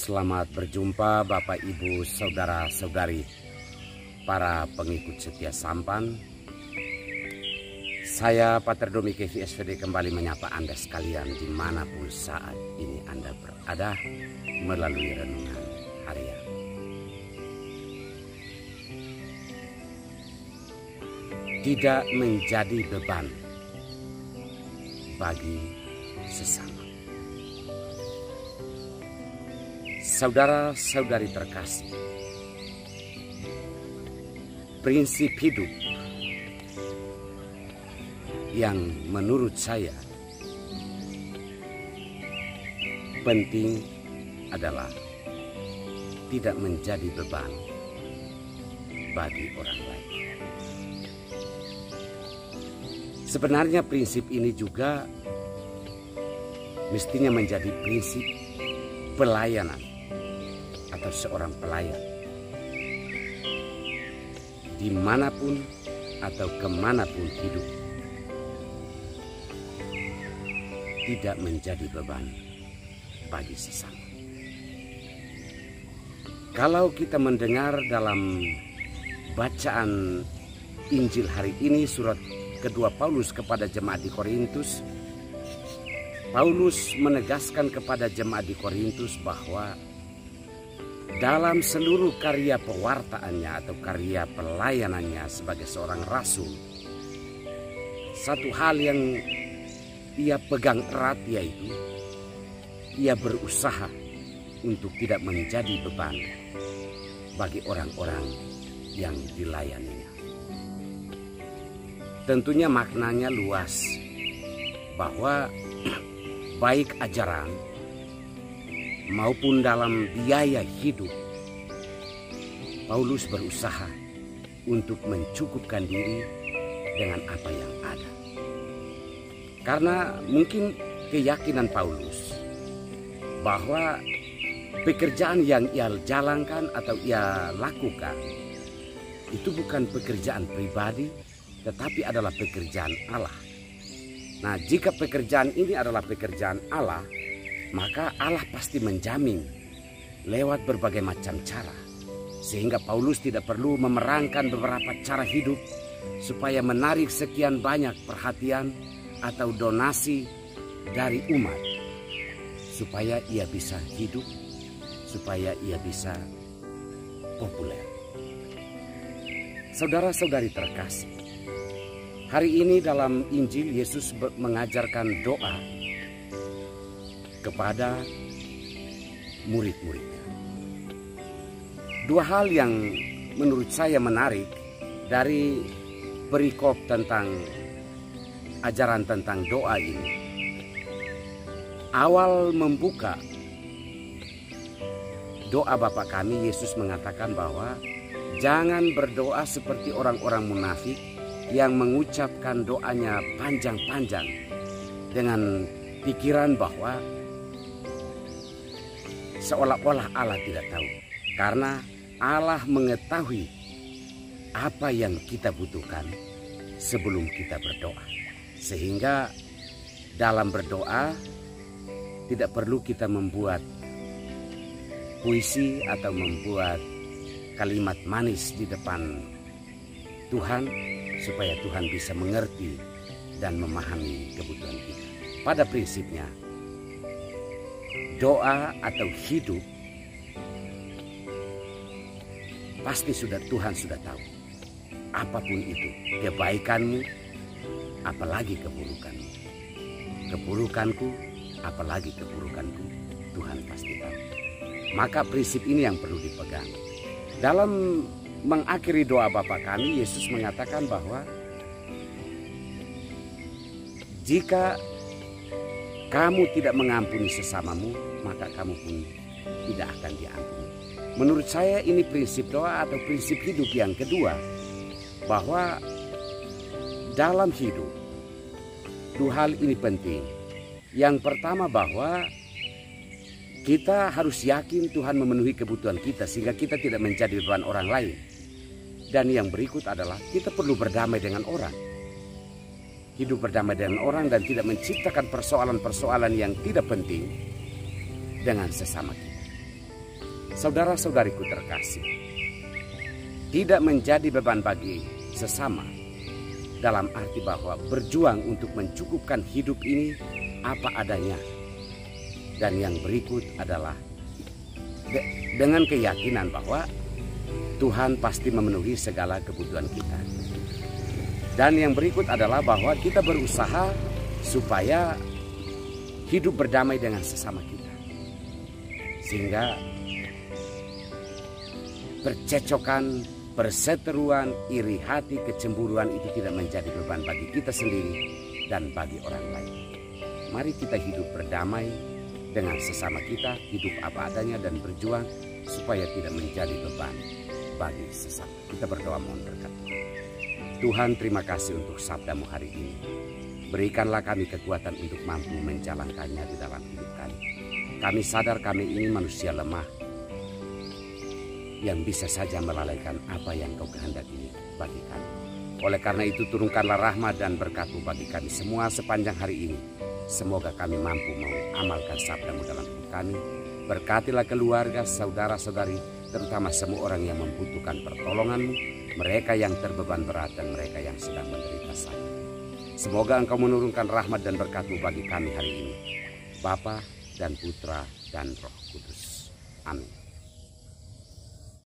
Selamat berjumpa Bapak Ibu Saudara-saudari, para pengikut setia Sampan. Saya Pater Domi KVSVD kembali menyapa Anda sekalian dimanapun saat ini Anda berada melalui renungan harian. Tidak menjadi beban bagi sesama. Saudara-saudari terkasih, prinsip hidup yang menurut saya penting adalah tidak menjadi beban bagi orang lain. Sebenarnya prinsip ini juga mestinya menjadi prinsip pelayanan atau seorang pelayan dimanapun atau kemanapun hidup, tidak menjadi beban bagi sesama. Kalau kita mendengar dalam bacaan Injil hari ini, surat kedua Paulus kepada jemaat di Korintus, Paulus menegaskan kepada jemaat di Korintus bahwa dalam seluruh karya pewartaannya atau karya pelayanannya sebagai seorang rasul, satu hal yang ia pegang erat yaitu ia berusaha untuk tidak menjadi beban bagi orang-orang yang dilayaninya. Tentunya maknanya luas, bahwa baik ajaran maupun dalam biaya hidup, Paulus berusaha untuk mencukupkan diri dengan apa yang ada. Karena mungkin keyakinan Paulus bahwa pekerjaan yang ia jalankan atau ia lakukan itu bukan pekerjaan pribadi, tetapi adalah pekerjaan Allah. Nah, jika pekerjaan ini adalah pekerjaan Allah, maka Allah pasti menjamin lewat berbagai macam cara. Sehingga Paulus tidak perlu memerangkan beberapa cara hidup supaya menarik sekian banyak perhatian atau donasi dari umat, supaya ia bisa hidup, supaya ia bisa populer. Saudara-saudari terkasih, hari ini dalam Injil Yesus mengajarkan doa kepada murid-muridnya. Dua hal yang menurut saya menarik dari perikop tentang ajaran tentang doa ini. Awal membuka doa Bapa Kami, Yesus mengatakan bahwa jangan berdoa seperti orang-orang munafik yang mengucapkan doanya panjang-panjang dengan pikiran bahwa seolah-olah Allah tidak tahu. Karena Allah mengetahui apa yang kita butuhkan sebelum kita berdoa. Sehingga dalam berdoa tidak perlu kita membuat puisi atau membuat kalimat manis di depan Tuhan supaya Tuhan bisa mengerti dan memahami kebutuhan kita. Pada prinsipnya, doa atau hidup pasti Tuhan sudah tahu. Apapun itu, kebaikanmu, apalagi keburukanmu. Keburukanku, apalagi keburukanku, Tuhan pasti tahu. Maka prinsip ini yang perlu dipegang. Dalam mengakhiri doa Bapa Kami, Yesus mengatakan bahwa jika kamu tidak mengampuni sesamamu, maka kamu pun tidak akan diampuni. Menurut saya ini prinsip doa atau prinsip hidup yang kedua, bahwa dalam hidup dua hal ini penting. Yang pertama bahwa kita harus yakin Tuhan memenuhi kebutuhan kita sehingga kita tidak menjadi beban orang lain. Dan yang berikut adalah kita perlu berdamai dengan orang. Hidup berdamai dengan orang dan tidak menciptakan persoalan-persoalan yang tidak penting dengan sesama kita. Saudara-saudariku terkasih, tidak menjadi beban bagi sesama dalam arti bahwa berjuang untuk mencukupkan hidup ini apa adanya. Dan yang berikut adalah dengan keyakinan bahwa Tuhan pasti memenuhi segala kebutuhan kita. Dan yang berikut adalah bahwa kita berusaha supaya hidup berdamai dengan sesama kita. Sehingga percecokan, perseteruan, iri hati, kecemburuan itu tidak menjadi beban bagi kita sendiri dan bagi orang lain. Mari kita hidup berdamai dengan sesama kita, hidup apa adanya dan berjuang supaya tidak menjadi beban bagi sesama. Kita berdoa mohon berkat. Tuhan, terima kasih untuk sabdamu hari ini. Berikanlah kami kekuatan untuk mampu menjalankannya di dalam hidup kami. Kami sadar kami ini manusia lemah yang bisa saja melalaikan apa yang Kau kehendaki bagi kami. Oleh karena itu turunkanlah rahmat dan berkat-Mu bagi kami semua sepanjang hari ini. Semoga kami mampu mengamalkan sabda-Mu dalam hidup kami. Berkatilah keluarga, saudara-saudari, terutama semua orang yang membutuhkan pertolongan-Mu, mereka yang terbeban berat dan mereka yang sedang menderita sakit. Semoga Engkau menurunkan rahmat dan berkat-Mu bagi kami hari ini. Bapa dan Putra dan Roh Kudus. Amin.